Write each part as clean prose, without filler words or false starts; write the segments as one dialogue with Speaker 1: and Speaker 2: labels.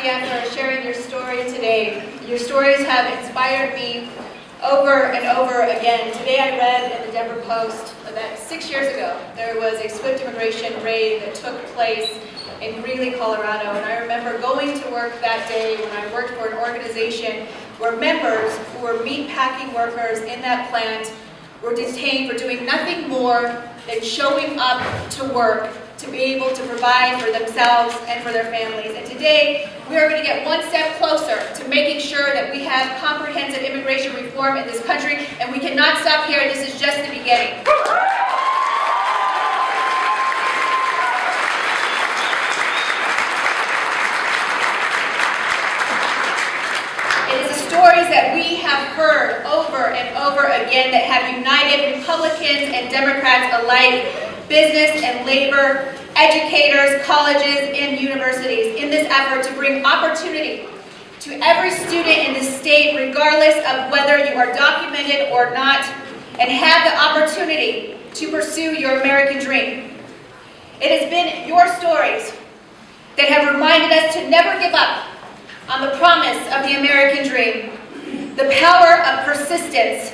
Speaker 1: Cynthia, for sharing your story today. Your stories have inspired me over and over again. Today I read in the Denver Post that 6 years ago there was a swift immigration raid that took place in Greeley, Colorado. And I remember going to work that day when I worked for an organization where members who were meatpacking workers in that plant were detained for doing nothing more than showing up to work to be able to provide for themselves and for their families. And today, we are going to get one step closer to making sure that we have comprehensive immigration reform in this country, and we cannot stop here. This is just the beginning. It is the stories that we have heard over and over again that have united Republicans and Democrats alike, business and labor, educators, colleges, and universities in this effort to bring opportunity to every student in the state, regardless of whether you are documented or not, and have the opportunity to pursue your American dream. It has been your stories that have reminded us to never give up on the promise of the American dream, the power of persistence,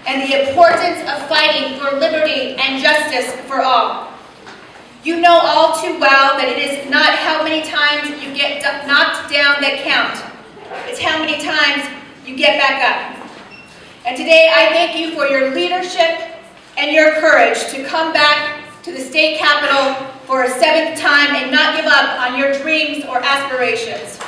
Speaker 1: and the importance of fighting for liberty and justice for all. You know all too well that it is not how many times you get knocked down that count. It's how many times you get back up. And today I thank you for your leadership and your courage to come back to the state capitol for a 7th time and not give up on your dreams or aspirations.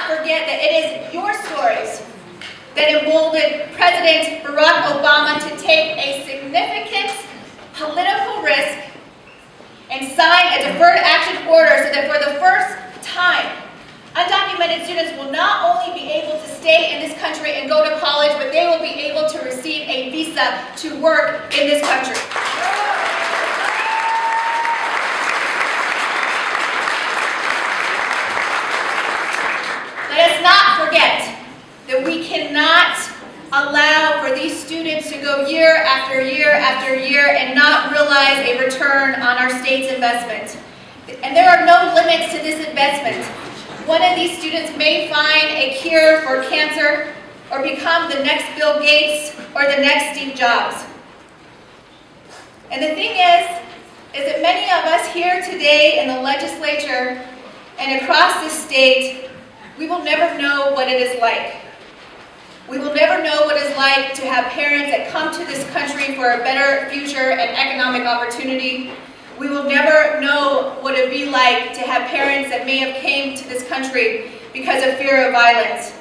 Speaker 1: Forget that it is your stories that emboldened President Barack Obama to take a significant political risk and sign a deferred action order so that for the first time, undocumented students will not only be able to stay in this country and go to college, but they will be able to receive a visa to work in this country. Let us not forget that we cannot allow for these students to go year after year after year and not realize a return on our state's investment. And there are no limits to this investment. One of these students may find a cure for cancer or become the next Bill Gates or the next Steve Jobs. And the thing is that many of us here today in the legislature and across the state, we will never know what it is like. We will never know what it's like to have parents that come to this country for a better future and economic opportunity. We will never know what it would be like to have parents that may have came to this country because of fear of violence.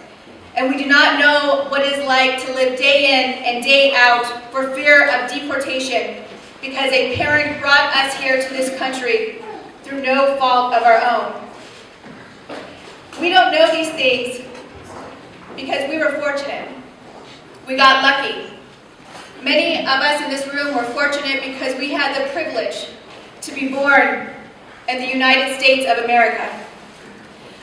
Speaker 1: And we do not know what it's like to live day in and day out for fear of deportation because a parent brought us here to this country through no fault of our own. We don't know these things because we were fortunate. We got lucky. Many of us in this room were fortunate because we had the privilege to be born in the United States of America.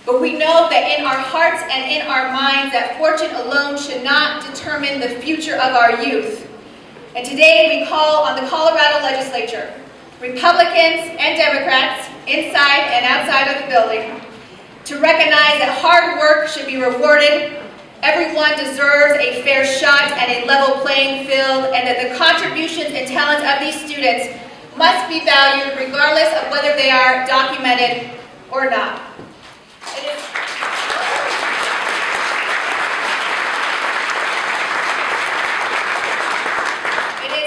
Speaker 1: But we know that in our hearts and in our minds that fortune alone should not determine the future of our youth. And today we call on the Colorado Legislature, Republicans and Democrats, inside and outside of the building, to recognize that hard work should be rewarded, everyone deserves a fair shot and a level playing field, and that the contributions and talents of these students must be valued regardless of whether they are documented or not. It is